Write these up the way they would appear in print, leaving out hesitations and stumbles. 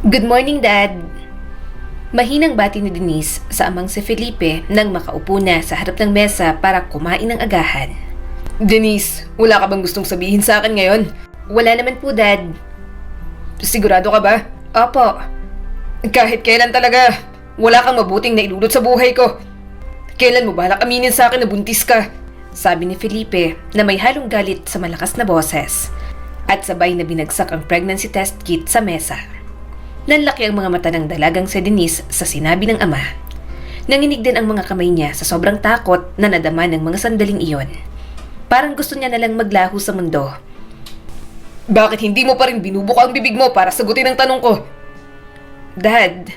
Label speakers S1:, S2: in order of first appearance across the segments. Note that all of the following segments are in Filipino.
S1: Good morning, Dad. Mahinang bati ni Denise sa amang si Felipe nang makaupo na sa harap ng mesa para kumain ng agahan.
S2: Denise, wala ka bang gustong sabihin sa akin ngayon?
S1: Wala naman po, Dad.
S2: Sigurado ka ba?
S1: Opo.
S2: Kahit kailan talaga, wala kang mabuting naidulot sa buhay ko. Kailan mo balak aminin sa akin na buntis ka?
S1: Sabi ni Felipe na may halong galit sa malakas na boses at sabay na binagsak ang pregnancy test kit sa mesa. Nanlaki ang mga mata ng dalagang si Denise sa sinabi ng ama. Nanginig din ang mga kamay niya sa sobrang takot na nadama ng mga sandaling iyon. Parang gusto niya nalang maglaho sa mundo.
S2: Bakit hindi mo pa rin binubuka ang bibig mo para sagutin ang tanong ko?
S1: Dad,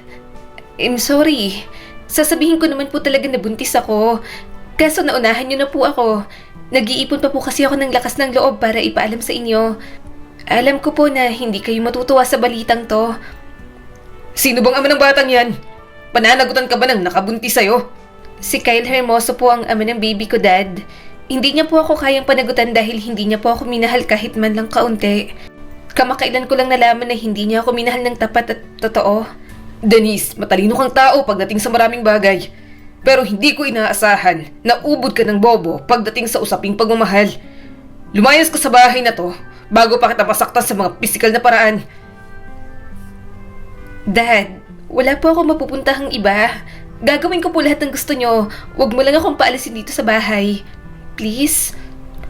S1: I'm sorry. Sasabihin ko naman po talaga na buntis ako. Kaso naunahan niyo na po ako. Nag-iipon pa po kasi ako ng lakas ng loob para ipaalam sa inyo. Alam ko po na hindi kayo matutuwa sa balitang to.
S2: Sino bang ama ng batang yan? Pananagutan ka ba ng nakabuntis sa'yo?
S1: Si Kyle Hermoso po ang ama ng baby ko, Dad. Hindi niya po ako kayang panagutan dahil hindi niya po ako minahal kahit man lang kaunti. Kamakailan ko lang nalaman na hindi niya ako minahal ng tapat at totoo.
S2: Denise, matalino kang tao pagdating sa maraming bagay. Pero hindi ko inaasahan na ubod ka ng bobo pagdating sa usaping pagmamahal. Lumayas ka sa bahay na to bago pa kita masaktan sa mga pisikal na paraan.
S1: Dad, wala po ako mapupuntahang iba. Gagawin ko po lahat ng gusto nyo. Huwag mo lang akong paalisin dito sa bahay. Please?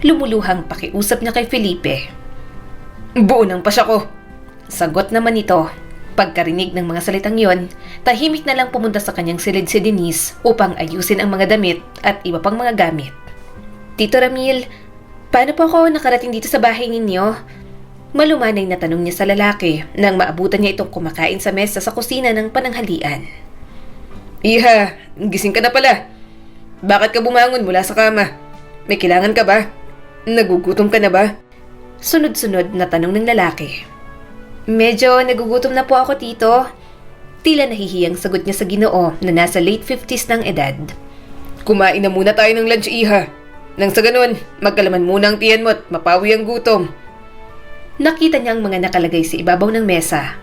S1: Lumuluhang pakiusap niya kay Felipe.
S2: Buo ng pasya ko.
S1: Sagot naman ito. Pagkarinig ng mga salitang yon, tahimik na lang pumunta sa kanyang silid si Denise upang ayusin ang mga damit at iba pang mga gamit. Tito Ramil, paano po ako nakarating dito sa bahay ninyo? Malumanay na tanong niya sa lalaki nang maabutan niya itong kumakain sa mesa sa kusina ng pananghalian.
S2: Iha, gising ka na pala. Bakit ka bumangon mula sa kama? May kailangan ka ba? Nagugutom ka na ba?
S1: Sunod-sunod na tanong ng lalaki. Medyo nagugutom na po ako, Tito. Tila nahihiyang sagot niya sa Ginoo na nasa late 50s ng edad.
S2: Kumain na muna tayo ng lunch, Iha. Nang sa ganun, magkalaman muna ang tiyan mo at mapawi ang gutom.
S1: Nakita niya ang mga nakalagay sa ibabaw ng mesa.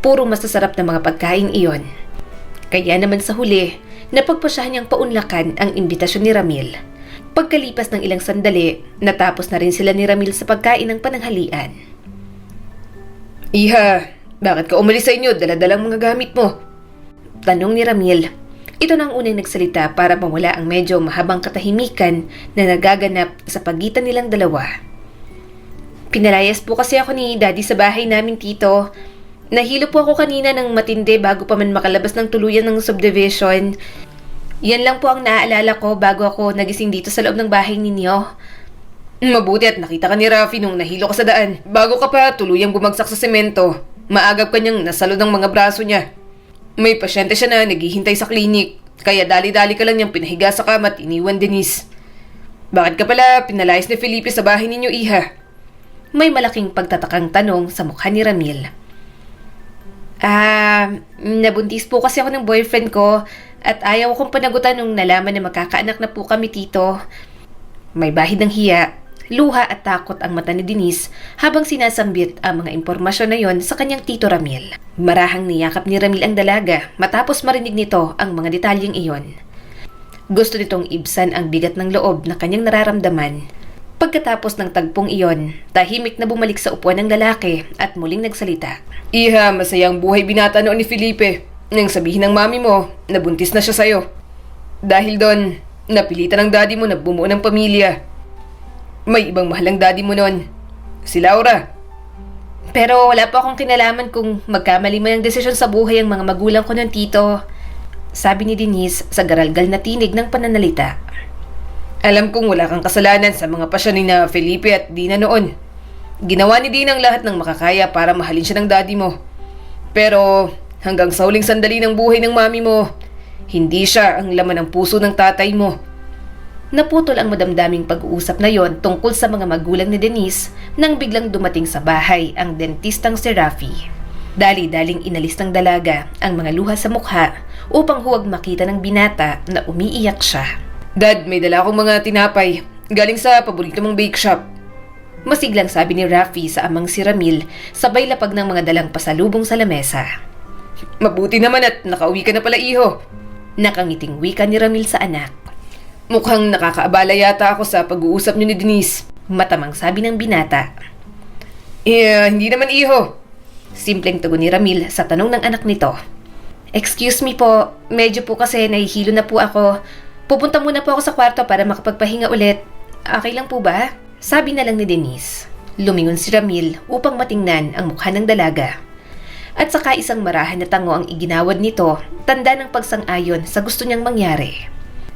S1: Puro masasarap na mga pagkain iyon. Kaya naman sa huli, napagpasyahan niyang paunlakan ang imbitasyon ni Ramil. Pagkalipas ng ilang sandali, natapos na rin sila ni Ramil sa pagkain ng pananghalian.
S2: Iha, bakit ka umalis sa inyo? Dala-dalang mga gamit mo.
S1: Tanong ni Ramil. Ito na ang unang nagsalita para mawala ang medyo mahabang katahimikan na nagaganap sa pagitan nilang dalawa. Pinalayas po kasi ako ni Daddy sa bahay namin, Tito. Nahilo po ako kanina ng matindi bago pa man makalabas ng tuluyan ng subdivision. Yan lang po ang naaalala ko bago ako nagising dito sa loob ng bahay ninyo.
S2: Mabuti at nakita ka ni Rafi nung nahilo ka sa daan. Bago ka pa tuluyang bumagsak sa semento, maagap ka niyang nasalod ang mga braso niya. May pasyente siya na naghihintay sa klinik, kaya dali-dali ka lang niyang pinahiga sa kama at iniwan, Denise. Bakit ka pala pinalayas ni Felipe sa bahay ninyo, Iha?
S1: May malaking pagtatakang tanong sa mukha ni Ramil. Nabuntis po kasi ako ng boyfriend ko at ayaw akong panagutan nung nalaman na magkakaanak na po kami, Tito. May bahid ng hiya, luha at takot ang mata ni Denise habang sinasambit ang mga impormasyon na yon sa kanyang Tito Ramil. Marahang niyakap ni Ramil ang dalaga matapos marinig nito ang mga detalyeng iyon. Gusto nitong ibsan ang bigat ng loob na kanyang nararamdaman. Pagkatapos ng tagpong iyon, tahimik na bumalik sa upuan ng lalaki at muling nagsalita.
S2: Iha, masayang buhay binata noon ni Felipe nang sabihin ng mami mo na buntis na siya sa'yo. Dahil doon, napilitan ng daddy mo na bumuo ng pamilya. May ibang mahalang daddy mo noon, si Laura.
S1: Pero wala pa akong kinalaman kung magkamali man ang desisyon sa buhay ang mga magulang ko noon, Tito. Sabi ni Denise sa garalgal na tinig ng pananalita.
S2: Alam kong wala kang kasalanan sa mga pasyon ni na Felipe at Dina noon. Ginawa ni Dina ang lahat ng makakaya para mahalin siya ng daddy mo. Pero hanggang sa huling sandali ng buhay ng mami mo, hindi siya ang laman ng puso ng tatay mo.
S1: Naputol ang madamdaming pag-uusap na yon tungkol sa mga magulang ni Denise nang biglang dumating sa bahay ang dentistang si Rafi. Dali-daling inalis ng dalaga ang mga luha sa mukha upang huwag makita ng binata na umiiyak siya.
S2: Dad, may dala akong mga tinapay. Galing sa paborito mong bake shop.
S1: Masiglang sabi ni Rafi sa amang si Ramil sabay lapag ng mga dalang pasalubong sa lamesa.
S2: Mabuti naman at nakauwi ka na pala, iho.
S1: Nakangiting wika ni Ramil sa anak.
S2: Mukhang nakakaabala yata ako sa pag-uusap niyo ni Denise.
S1: Matamang sabi ng binata.
S2: Hindi naman, iho.
S1: Simpleng tugon ni Ramil sa tanong ng anak nito. Excuse me po, medyo po kasi nahihilo na po ako. Pupunta muna po ako sa kwarto para makapagpahinga ulit. Okay lang po ba? Sabi na lang ni Denise. Lumingon si Ramil upang matingnan ang mukha ng dalaga. At saka isang marahan na tango ang iginawad nito, tanda ng pagsang-ayon sa gusto niyang mangyari.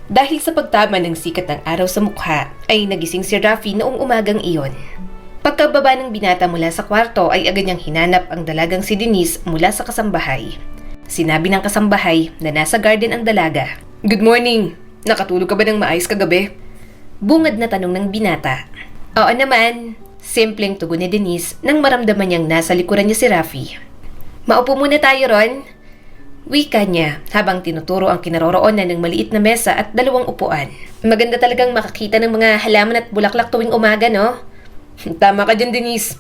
S1: Dahil sa pagtama ng sikat ng araw sa mukha, ay nagising si Rafi noong umagang iyon. Pagkababa ng binata mula sa kwarto ay agad niyang hinanap ang dalagang si Denise mula sa kasambahay. Sinabi ng kasambahay na nasa garden ang dalaga.
S2: Good morning. Nakatulog ka ba ng maayos kagabi?
S1: Bungad na tanong ng binata. Oo naman. Simpleng tugon ni Denise nang maramdaman niyang nasa likuran niya si Rafi. Maupo muna tayo, Ron. Wika niya habang tinuturo ang kinaroroonan ng maliit na mesa at 2 upuan. Maganda talagang makakita ng mga halaman at bulaklak tuwing umaga, no?
S2: Tama ka dyan, Denise.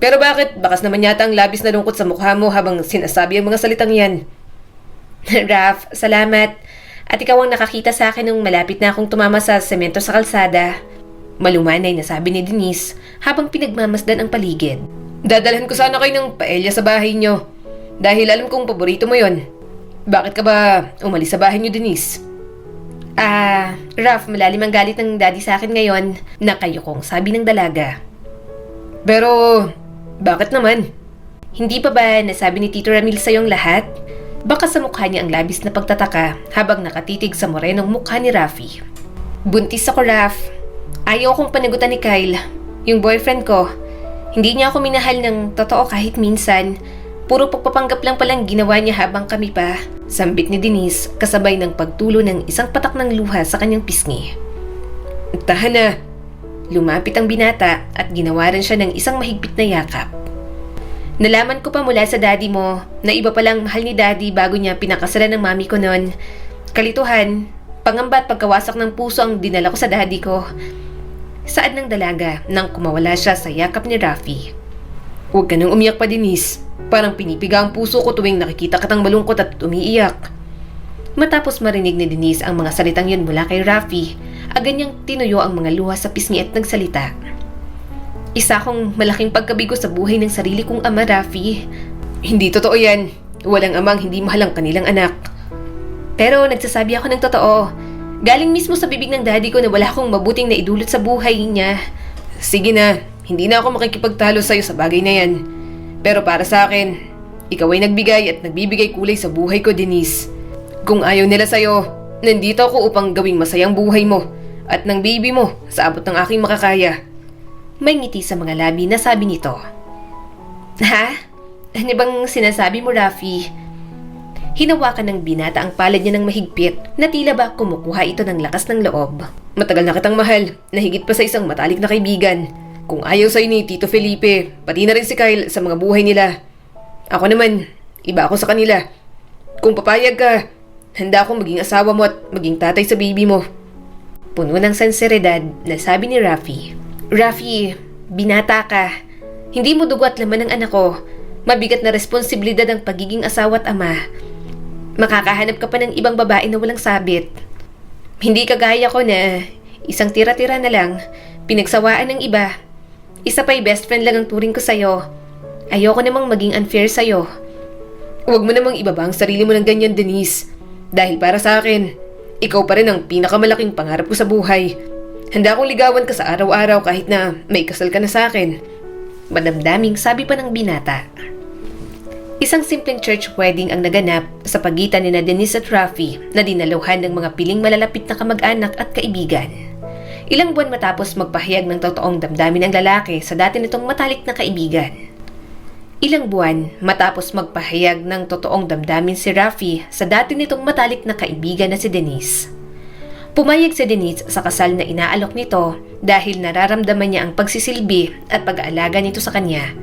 S2: Pero bakit? Bakas naman yata ang labis na lungkot sa mukha mo habang sinasabi ang mga salitang yan.
S1: Raf, salamat. At ikaw ang nakakita sa akin nung malapit na akong tumama sa semento sa kalsada. Malumanay na sabi ni Denise habang pinagmamasdan ang paligid.
S2: Dadalhan ko sana kayo ng paella sa bahay nyo. Dahil alam kong paborito mo yon. Bakit ka ba umalis sa bahay nyo, Denise?
S1: Raf, malalim ang galit ng daddy sa akin ngayon. Nakayukong sabi ng dalaga.
S2: Pero, bakit naman?
S1: Hindi pa ba nasabi ni Tito Ramil sa'yo ang lahat? Baka sa mukha niya ang labis na pagtataka habang nakatitig sa morenong mukha ni Rafi. Buntis ako, Raf. Ayaw akong panagutan ni Kyle, yung boyfriend ko. Hindi niya ako minahal ng totoo kahit minsan. Puro pagpapanggap lang palang ginawa niya habang kami pa. Sambit ni Denise kasabay ng pagtulo ng isang patak ng luha sa kanyang pisngi.
S2: Tahan na.
S1: Lumapit ang binata at ginawa rin siya ng isang mahigpit na yakap. Nalaman ko pa mula sa daddy mo na iba palang mahal ni daddy bago niya pinakasalan ng mami ko noon. Kalituhan, pangamba at pagkawasak ng puso ang dinala ko sa daddy ko. Saad ng dalaga nang kumawala siya sa yakap ni Rafi.
S2: Huwag ka nang umiyak pa, Denise. Parang pinipiga ang puso ko tuwing nakikita kitang malungkot at umiiyak.
S1: Matapos marinig ni Denise ang mga salitang yun mula kay Rafi, agad niyang tinuyo ang mga luha sa pisngi at nagsalita. Isa akong malaking pagkabigo sa buhay ng sarili kong ama, Rafi.
S2: Hindi totoo yan. Walang amang hindi mahal ang kanilang anak.
S1: Pero nagsasabi ako ng totoo. Galing mismo sa bibig ng daddy ko na wala akong mabuting na idulot sa buhay niya.
S2: Sige na, hindi na ako makikipagtalo sa'yo sa bagay na yan. Pero para sa akin, ikaw ay nagbigay at nagbibigay kulay sa buhay ko, Denise. Kung ayaw nila sa'yo, nandito ako upang gawing masayang buhay mo at ng baby mo sa abot ng aking makakaya.
S1: May ngiti sa mga labi na sabi nito. Ha? Ano bang sinasabi mo, Rafi? Hinawakan ng binata ang palad niya ng mahigpit na tila ba kumukuha ito ng lakas ng loob.
S2: Matagal na kitang mahal, na higit pa sa isang matalik na kaibigan. Kung ayaw sa'yo ni Tito Felipe, pati na rin si Kyle sa mga buhay nila. Ako naman, iba ako sa kanila. Kung papayag ka, handa akong maging asawa mo at maging tatay sa baby mo.
S1: Puno ng sinseridad na sabi ni Rafi. Rafi, binata ka. Hindi mo dugo at laman ng anak ko. Mabigat na responsibilidad ang pagiging asawa at ama. Makakahanap ka pa ng ibang babae na walang sabit. Hindi kagaya ko na isang tira-tira na lang, pinagsawaan ng iba. Isa pa'y best friend lang ang turing ko sa'yo. Ayoko namang maging unfair sa'yo.
S2: Huwag mo namang ibaba ang sarili mo ng ganyan, Denise. Dahil para sa akin, ikaw pa rin ang pinakamalaking pangarap ko sa buhay. Handa akong ligawan ka sa araw-araw kahit na may kasal ka na sa akin.
S1: Madamdaming sabi pa ng binata. Isang simpleng church wedding ang naganap sa pagitan ni Denise at Rafi na dinaluhan ng mga piling malalapit na kamag-anak at kaibigan. Ilang buwan matapos magpahayag ng totoong damdamin ng lalaki sa dati nitong matalik na kaibigan. Ilang buwan matapos magpahayag ng totoong damdamin si Rafi sa dati nitong matalik na kaibigan na si Denise. Pumayag si Denise sa kasal na inaalok nito dahil nararamdaman niya ang pagsisilbi at pag-aalaga nito sa kanya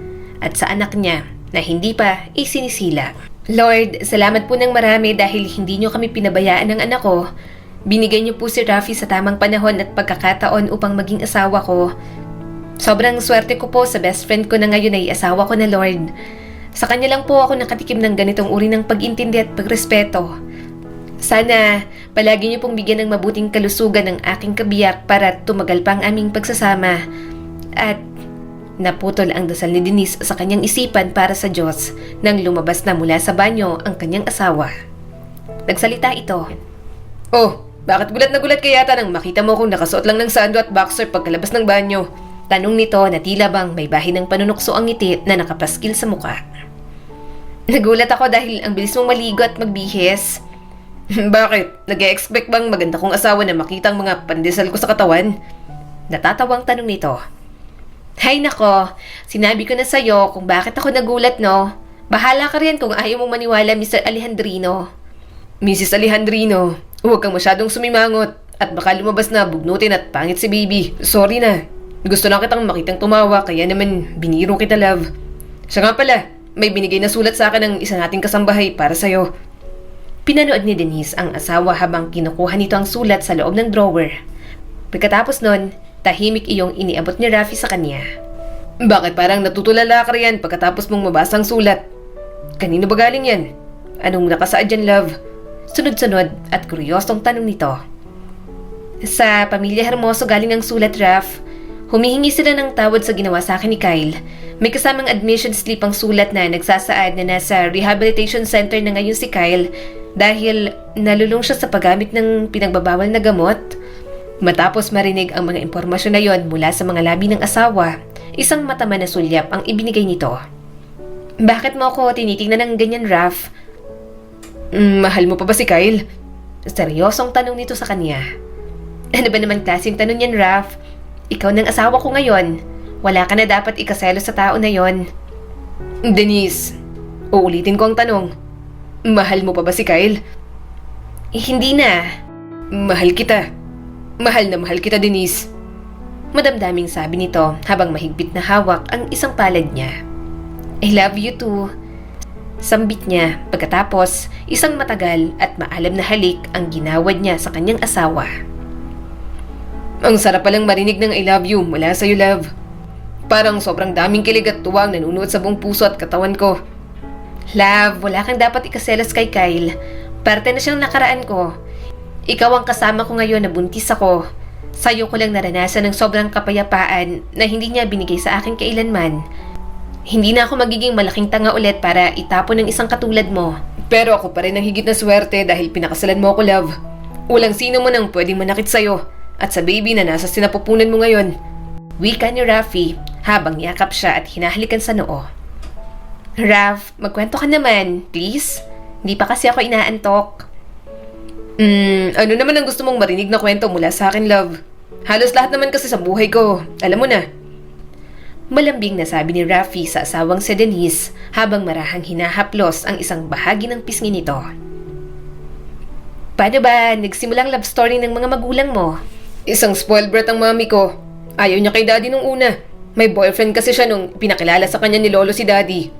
S1: at sa anak niya na hindi pa isinisila. Lord, salamat po ng marami dahil hindi niyo kami pinabayaan ng anak ko. Binigay niyo po si Rafi sa tamang panahon at pagkakataon upang maging asawa ko. Sobrang swerte ko po sa best friend ko na ngayon ay asawa ko na, Lord. Sa kanya lang po ako nakatikim ng ganitong uri ng pag-intindi at pagrespeto. Sana palagi niyo pong bigyan ng mabuting kalusugan ng aking kabiyak para tumagal pa ang aming pagsasama. At naputol ang dasal ni Denise sa kanyang isipan para sa Diyos nang lumabas na mula sa banyo ang kanyang asawa. Nagsalita ito.
S2: Oh, bakit gulat na gulat ka yata nang makita mo kung nakasuot lang ng sando at boxer pagkalabas ng banyo?
S1: Tanong nito na tila bang may bahin ng panunukso ang ngiti na nakapaskil sa muka. Nagulat ako dahil ang bilis mong maligo at magbihis.
S2: Bakit? Nag-e-expect bang maganda kong asawa na makita ang mga pandesal ko sa katawan?
S1: Natatawang tanong nito. Hay nako, sinabi ko na sa'yo kung bakit ako nagulat no. Bahala ka rin kung ayaw mong maniwala, Mr. Alejandrino.
S2: Mrs. Alejandrino, huwag kang masyadong sumimangot at baka lumabas na bugnutin at pangit si baby. Sorry na. Gusto lang kitang makitang tumawa kaya naman biniro kita, love. Siya nga pala, may binigay na sulat sa akin ng isa nating kasambahay para sa'yo.
S1: Pinanood ni Denise ang asawa habang kinukuha nito ang sulat sa loob ng drawer. Pagkatapos nun, tahimik iyong iniabot ni Rafi sa kanya.
S2: Bakit parang natutulala ka riyan pagkatapos mong mabasa ang sulat? Kanino ba galing yan? Anong nakasaad dyan, love?
S1: Sunod-sunod at kuryosong tanong nito. Sa pamilya Hermoso galing ang sulat, Raf. Humihingi sila ng tawad sa ginawa sa akin ni Kyle. May kasamang admission slip ang sulat na nagsasaad na nasa rehabilitation center na ngayon si Kyle dahil nalulung siya sa paggamit ng pinagbabawal na gamot. Matapos marinig ang mga impormasyon na yon mula sa mga labi ng asawa, isang mataman na sulyap ang ibinigay nito. Bakit mo ako tinitingnan ng ganyan, Raf?
S2: Mahal mo pa ba si Kyle?
S1: Seryosong tanong nito sa kanya. Ano ba naman klaseng tanong yan, Raf? Ikaw ng asawa ko ngayon. Wala ka na dapat ikaselo sa tao na yon.
S2: Denise, uulitin ko ang tanong. Mahal mo pa ba si Kyle?
S1: Hindi na.
S2: Mahal kita. Mahal na mahal kita, Denise.
S1: Madamdaming sabi nito habang mahigpit na hawak ang isang palad niya. I love you too. Sambit niya pagkatapos isang matagal at maalam na halik ang ginawad niya sa kanyang asawa.
S2: Ang sarap palang marinig ng I love you mula sa'yo, love. Parang sobrang daming kilig at tuwang nanunuot sa buong puso at katawan ko.
S1: Love, wala kang dapat ikaselos kay Kyle. Parte na siyang nakaraan ko. Ikaw ang kasama ko ngayon na buntis ako. Sa'yo ko lang naranasan ng sobrang kapayapaan na hindi niya binigay sa akin kailanman. Hindi na ako magiging malaking tanga ulit para itapon ng isang katulad mo.
S2: Pero ako pa rin ang higit na swerte dahil pinakasalan mo ako, love. Walang sino mo nang pwedeng manakit sa'yo at sa baby na nasa sinapupunan mo ngayon.
S1: Wika ni Rafi habang yakap siya at hinahalikan sa noo. Raf, magkwento ka naman, please. Hindi pa kasi ako inaantok.
S2: Ano naman ang gusto mong marinig na kwento mula sa akin, love? Halos lahat naman kasi sa buhay ko. Alam mo na.
S1: Malambing na sabi ni Rafi sa asawang si Denise habang marahang hinahaplos ang isang bahagi ng pisngi nito. Paano ba nagsimulang love story ng mga magulang mo?
S2: Isang spoiled brat ang mami ko. Ayaw niya kay daddy nung una. May boyfriend kasi siya nung pinakilala sa kanya ni lolo si daddy.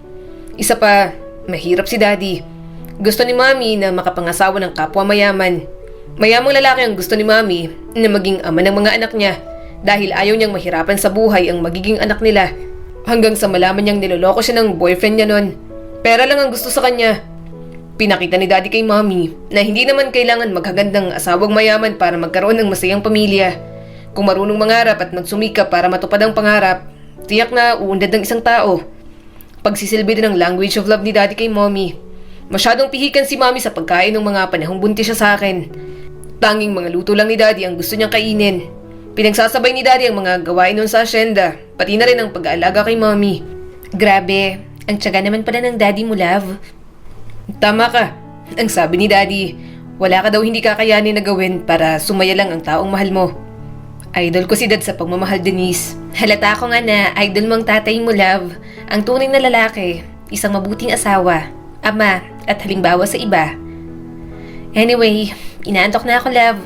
S2: Isa pa, mahirap si daddy. Gusto ni mami na makapangasawa ng kapwa mayaman. Mayamang lalaki ang gusto ni mami na maging ama ng mga anak niya dahil ayaw niyang mahirapan sa buhay ang magiging anak nila. Hanggang sa malaman niyang niloloko siya ng boyfriend niya nun. Pera lang ang gusto sa kanya. Pinakita ni daddy kay mami na hindi naman kailangan maghagandang asawang mayaman para magkaroon ng masayang pamilya. Kung marunong mangarap at magsumikap para matupad ang pangarap, tiyak na uunlad ng isang tao. Pagsisilbi din ng language of love ni daddy kay mommy. Masyadong pihikan si mami sa pagkain ng mga panahong buntis siya sa akin. Tanging mga luto lang ni daddy ang gusto niyang kainin. Pinagsasabay ni daddy ang mga gawain nun sa asyenda, pati na rin ang pag-aalaga kay mami.
S1: Grabe, ang tiyaga naman pala ng daddy mo, love.
S2: Tama ka. Ang sabi ni daddy, wala ka daw hindi kakayanin na gawin para sumaya lang ang taong mahal mo. Idol ko si dad sa pagmamahal, Denise.
S1: Halata ko nga na idol mong tatay mo, love. Ang tunay na lalaki, isang mabuting asawa, ama at halimbawa sa iba. Anyway, inaantok na ako, love.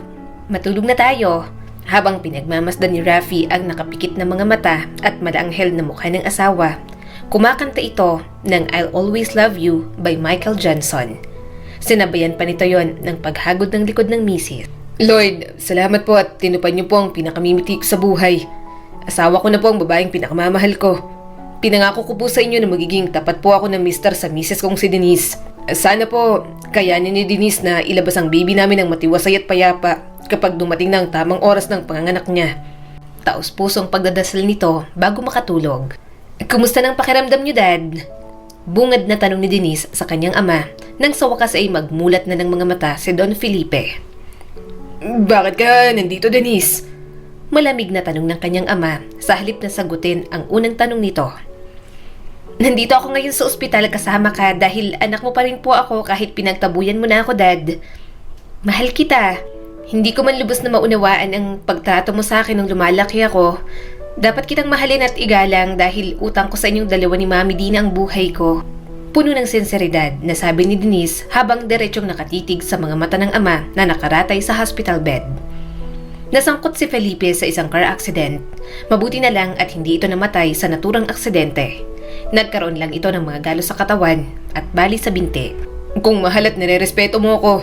S1: Matulog na tayo. Habang pinagmamasdan ni Rafi ang nakapikit na mga mata at malaanghel na mukha ng asawa, kumakanta ito ng I'll Always Love You by Michael Johnson. Sinabayan pa nito yon ng paghagod ng likod ng misis.
S2: Lloyd, salamat po at tinupad niyo po ang pinakamimiti ko sa buhay. Asawa ko na po ang babaeng pinakamamahal ko. Pinangako ko po sa inyo na magiging tapat po ako ng mister sa misis kong si Denise. Sana po, kayanin ni Denise na ilabas ang baby namin ng matiwasay at payapa kapag dumating na ang tamang oras ng panganganak niya.
S1: Taos pusong pagdadasal nito bago makatulog. Kumusta ng pakiramdam niyo, Dad? Bungad na tanong ni Denise sa kanyang ama nang sa wakas ay magmulat na ng mga mata si Don Felipe.
S2: Bakit ka nandito, Denise?
S1: Malamig na tanong ng kanyang ama sa halip na sagutin ang unang tanong nito. Nandito ako ngayon sa ospital kasama ka dahil anak mo pa rin po ako kahit pinagtabuyan mo na ako, Dad. Mahal kita. Hindi ko man lubos na maunawaan ang pagtrato mo sa akin nung lumalaki ako. Dapat kitang mahalin at igalang dahil utang ko sa inyong dalawa ni Mami Dina ang buhay ko. Puno ng sinseridad na sabi ni Denise habang diretsyong nakatitig sa mga mata ng ama na nakaratay sa hospital bed. Nasangkot si Felipe sa isang car accident. Mabuti na lang at hindi ito namatay sa naturang aksidente. Nagkaroon lang ito ng mga galos sa katawan at bali sa binti.
S2: Kung mahal at nirerespeto mo ako,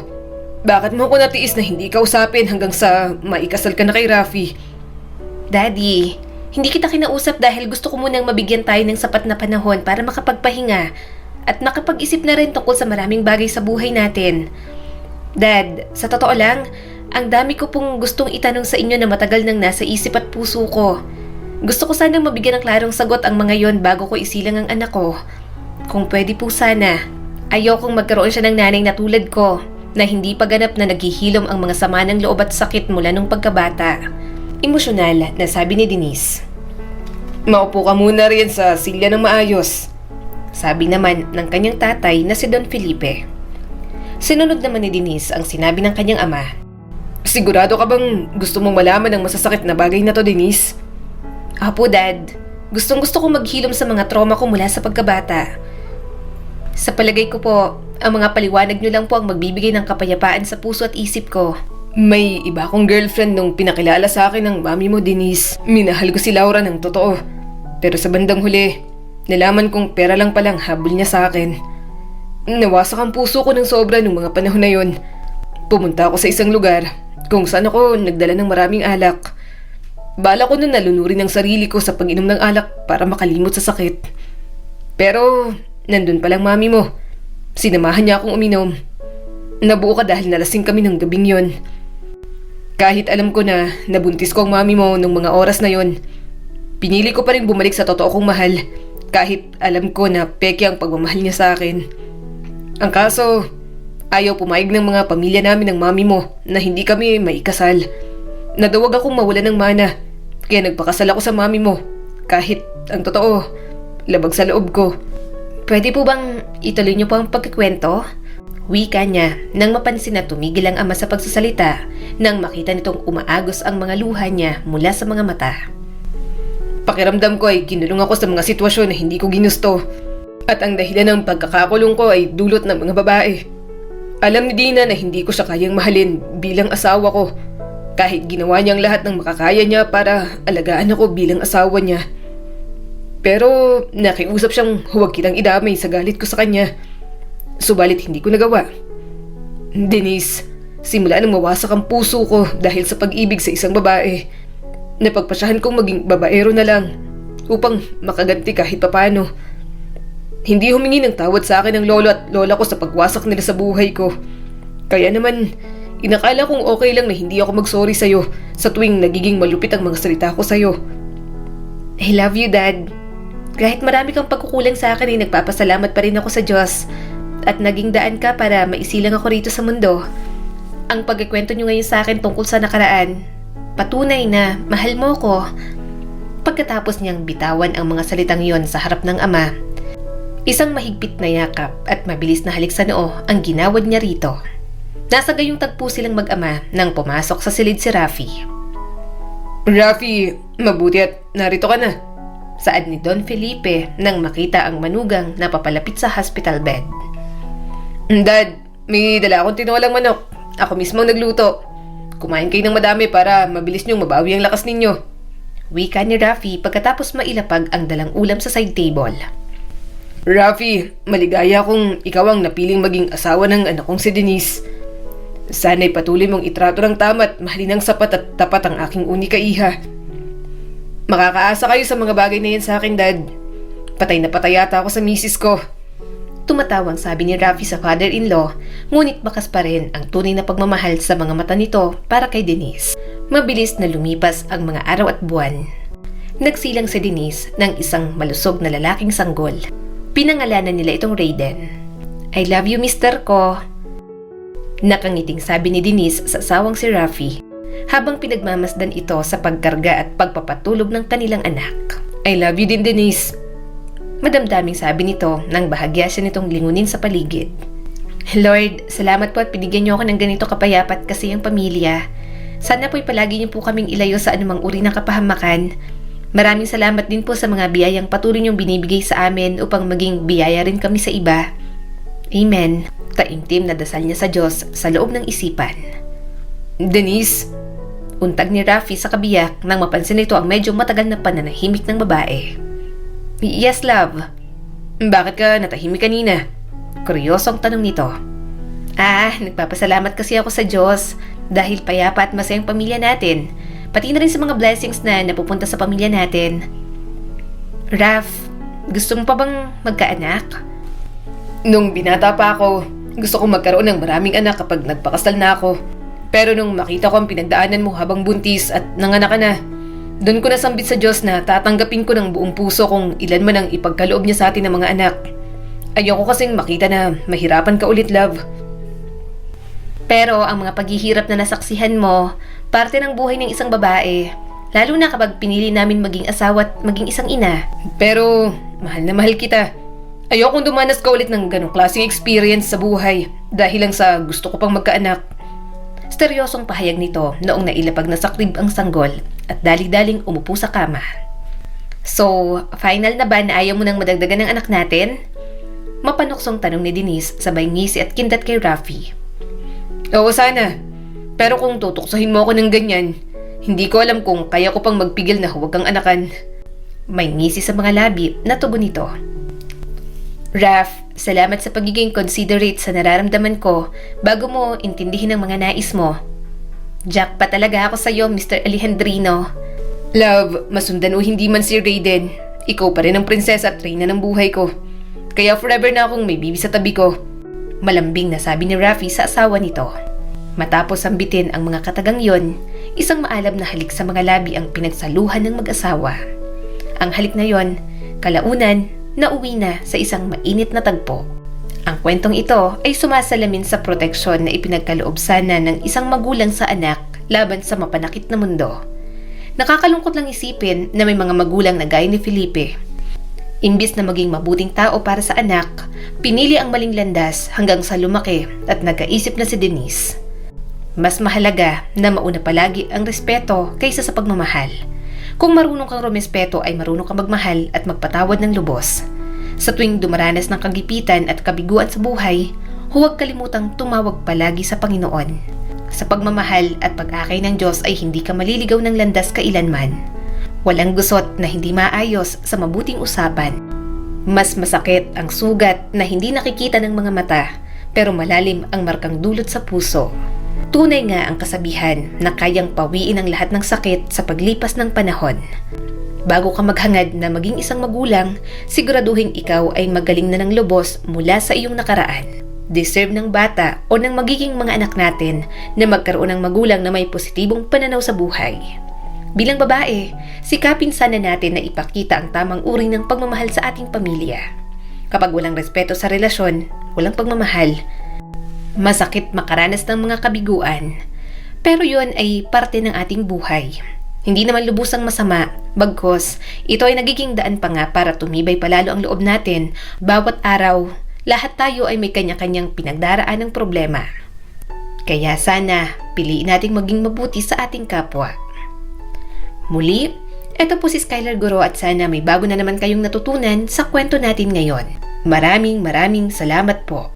S2: bakit mo ako natiis na hindi kausapin hanggang sa maikasal ka na kay Rafi?
S1: Daddy, hindi kita kinausap dahil gusto ko munang mabigyan tayo ng sapat na panahon para makapagpahinga at makapag-isip na rin tungkol sa maraming bagay sa buhay natin. Dad, sa totoo lang, ang dami ko pong gustong itanong sa inyo na matagal nang nasa isip at puso ko. Gusto ko sanang mabigyan ng klarong sagot ang mga yon bago ko isilang ang anak ko. Kung pwede po sana, ayokong magkaroon siya ng nanay na tulad ko na hindi pa ganap na naghihilom ang mga sama ng loob at sakit mula nung pagkabata. Emosyonal na sabi ni Denise.
S2: Maupo ka muna rin sa silya ng maayos.
S1: Sabi naman ng kanyang tatay na si Don Felipe. Sinunod naman ni Denise ang sinabi ng kanyang ama.
S2: Sigurado ka bang gusto mong malaman ang masasakit na bagay na to, Denise?
S1: Apo, Dad. Gustong-gusto kong maghilom sa mga trauma ko mula sa pagkabata. Sa palagay ko po, ang mga paliwanag niyo lang po ang magbibigay ng kapayapaan sa puso at isip ko.
S2: May iba akong girlfriend nung pinakilala sa akin ng mami mo, Denise. Minahal ko si Laura ng totoo. Pero sa bandang huli, nalaman kong pera lang palang habol niya sa akin. Nawasak ang puso ko ng sobra nung mga panahon na yon. Pumunta ako sa isang lugar kung saan ako nagdala ng maraming alak. Bala ko na nalunurin ang sarili ko sa pag-inom ng alak para makalimot sa sakit. Pero nandun palang mami mo. Sinamahan niya akong uminom. Nabuo ka dahil nalasing kami ng gabing yon. Kahit alam ko na nabuntis ko ang mami mo nung mga oras na yon, pinili ko pa rin bumalik sa totoo kong mahal kahit alam ko na peke ang pagmamahal niya sa akin. Ang kaso, ayaw pumayag ng mga pamilya namin ng mami mo na hindi kami maikasal. Nadawag akong mawala ng mana, kaya nagpakasal ako sa mami mo. Kahit, ang totoo, labag sa loob ko.
S1: Pwede po bang ituloy niyo po ang pagkikwento? Wika niya nang mapansin na tumigil ang ama sa pagsasalita nang makita nitong umaagos ang mga luha niya mula sa mga mata.
S2: Pakiramdam ko ay kinulong ako sa mga sitwasyon na hindi ko ginusto. At ang dahilan ng pagkakakulong ko ay dulot ng mga babae. Alam ni Dina na hindi ko siya kayang mahalin bilang asawa ko. Kahit ginawa niya ang lahat ng makakaya niya para alagaan ako bilang asawa niya. Pero nakiusap siyang huwag kitang idamay sa galit ko sa kanya. Subalit hindi ko nagawa. Denise, simula nang mawasak ang puso ko dahil sa pag-ibig sa isang babae, napagpasyahan kong maging babaero na lang upang makaganti kahit papano. Hindi humingi ng tawad sa akin ng lolo at lola ko sa pagwasak nila sa buhay ko. Kaya naman, inakala kong okay lang na hindi ako mag-sorry sa'yo sa tuwing nagiging malupit ang mga salita ko sa'yo.
S1: I love you, Dad. Kahit marami kang pagkukulang sa akin ay nagpapasalamat pa rin ako sa Diyos at naging daan ka para maisilang ako rito sa mundo. Ang pagkikwento niyo ngayon sa akin tungkol sa nakaraan, patunay na mahal mo ko. Pagkatapos niyang bitawan ang mga salitang yon sa harap ng ama, isang mahigpit na yakap at mabilis na halik sa noo ang ginawad niya rito. Nasa gayong tagpo silang mag-ama nang pumasok sa silid si Rafi.
S2: Rafi, mabuti at narito ka na.
S1: Saad ni Don Felipe nang makita ang manugang na papalapit sa hospital bed.
S2: Dad, may dala akong tinolang manok. Ako mismo ang nagluto. Kumain kayo ng madami para mabilis niyong mabawi ang lakas ninyo.
S1: Wika ni Rafi pagkatapos mailapag ang dalang ulam sa side table.
S2: Rafi, maligaya kung ikaw ang napiling maging asawa ng anak kong si Denise. Sana'y patuloy mong itrato ng tama at mahalin ng sapat at tapat ang aking unika iha. Makakaasa kayo sa mga bagay na yan sa akin, Dad. Patay na patay yata ako sa misis ko.
S1: Tumatawang sabi ni Rafi sa father-in-law, ngunit bakas pa rin ang tunay na pagmamahal sa mga mata nito para kay Denise. Mabilis na lumipas ang mga araw at buwan. Nagsilang si Denise ng isang malusog na lalaking sanggol. Pinangalanan nila itong Raiden. I love you, mister ko. Nakangiting sabi ni Denise sa asawang si Rafi habang pinagmamasdan ito sa pagkarga at pagpapatulog ng kanilang anak.
S2: I love you din, Denise.
S1: Madamdaming sabi nito nang bahagya siya nitong lingunin sa paligid. Lord, salamat po at binigyan niyo ako ng ganito kapayapat kasi ang pamilya. Sana po'y palagi niyo po kaming ilayo sa anumang uri ng kapahamakan. Maraming salamat din po sa mga biyayang patuloy niyong binibigay sa amin upang maging biyaya rin kami sa iba. Amen. Taimtim na dasal niya sa Diyos sa loob ng isipan.
S2: Denise,
S1: untag ni Rafi sa kabiyak nang mapansin nito ang medyo matagal na pananahimik ng babae. Yes, love.
S2: bakit ka natahimik kanina?
S1: Kuryosong tanong nito. Nagpapasalamat kasi ako sa Diyos dahil payapa at masayang pamilya natin. Pati na rin sa mga blessings na napupunta sa pamilya natin. Raf, gusto mo pa bang magkaanak?
S2: Nung binata pa ako, gusto kong magkaroon ng maraming anak kapag nagpakasal na ako. Pero nung makita ko ang pinagdaanan mo habang buntis at nanganak ka na, doon ko nasambit sa Diyos na tatanggapin ko ng buong puso kung ilan man ang ipagkaloob niya sa atin ng mga anak. Ayoko kasing makita na mahirapan ka ulit, love.
S1: Pero ang mga paghihirap na nasaksihan mo, parte ng buhay ng isang babae. Lalo na kapag pinili namin maging asawa at maging isang ina.
S2: Pero mahal na mahal kita. Ayokong dumanas ka ulit ng ganong klaseng experience sa buhay dahil lang sa gusto ko pang magkaanak.
S1: Steryosong pahayag nito noong nailapag na sa krib ang sanggol at dali-daling umupo sa kama. So, final na ba na ayaw mo nang madagdagan ng anak natin? Mapanuksong tanong ni Denise sabay ngisi at kindat kay Rafi.
S2: Oo, sana. Pero kung tutuksohin mo ako ng ganyan, hindi ko alam kung kaya ko pang magpigil na huwag kang anakan.
S1: May ngisi sa mga labi na tugon nito. Raf, salamat sa pagiging considerate sa nararamdaman ko bago mo intindihin ang mga nais mo. Jack pa talaga ako sa iyo, Mr. Alejandrino.
S2: Love, masundan o hindi man si Raiden, ikaw pa rin ang prinsesa at reyna ng buhay ko. Kaya forever na akong may bibi sa tabi ko.
S1: Malambing na sabi ni Rafi sa asawa nito. Matapos sambitin ang mga katagang yon, isang maalab na halik sa mga labi ang pinagsaluhan ng mag-asawa. Ang halik na yon, kalaunan, nauwi na sa isang mainit na tagpo. Ang kwentong ito ay sumasalamin sa proteksyon na ipinagkaloob sana ng isang magulang sa anak laban sa mapanakit na mundo. Nakakalungkot lang isipin na may mga magulang na gaya ni Felipe. Imbis na maging mabuting tao para sa anak, pinili ang maling landas hanggang sa lumaki at nagkaisip na si Denise. Mas mahalaga na mauna palagi ang respeto kaysa sa pagmamahal. Kung marunong kang rumespeto ay marunong kang magmahal at magpatawad ng lubos. Sa tuwing dumaranas ng kagipitan at kabiguan sa buhay, huwag kalimutang tumawag palagi sa Panginoon. Sa pagmamahal at pag-akay ng Diyos ay hindi ka maliligaw ng landas kailanman. Walang gusot na hindi maayos sa mabuting usapan. Mas masakit ang sugat na hindi nakikita ng mga mata, pero malalim ang markang dulot sa puso. Tunay nga ang kasabihan na kayang pawiin ang lahat ng sakit sa paglipas ng panahon. Bago ka maghangad na maging isang magulang, siguraduhin ikaw ay magaling na ng lubos mula sa iyong nakaraan. Deserve ng bata o ng magiging mga anak natin na magkaroon ng magulang na may positibong pananaw sa buhay. Bilang babae, sikapin sana natin na ipakita ang tamang uri ng pagmamahal sa ating pamilya. Kapag walang respeto sa relasyon, walang pagmamahal, masakit makaranas ng mga kabiguan. Pero yon ay parte ng ating buhay. Hindi naman lubusang masama, bagkus ito ay nagiging daan pa nga para tumibay palalo ang loob natin. Bawat araw, lahat tayo ay may kanya-kanyang pinagdaraan ng problema. Kaya sana, piliin nating maging mabuti sa ating kapwa. Muli, ito po si Skylar Guro at sana may bago na naman kayong natutunan sa kwento natin ngayon. Maraming salamat po.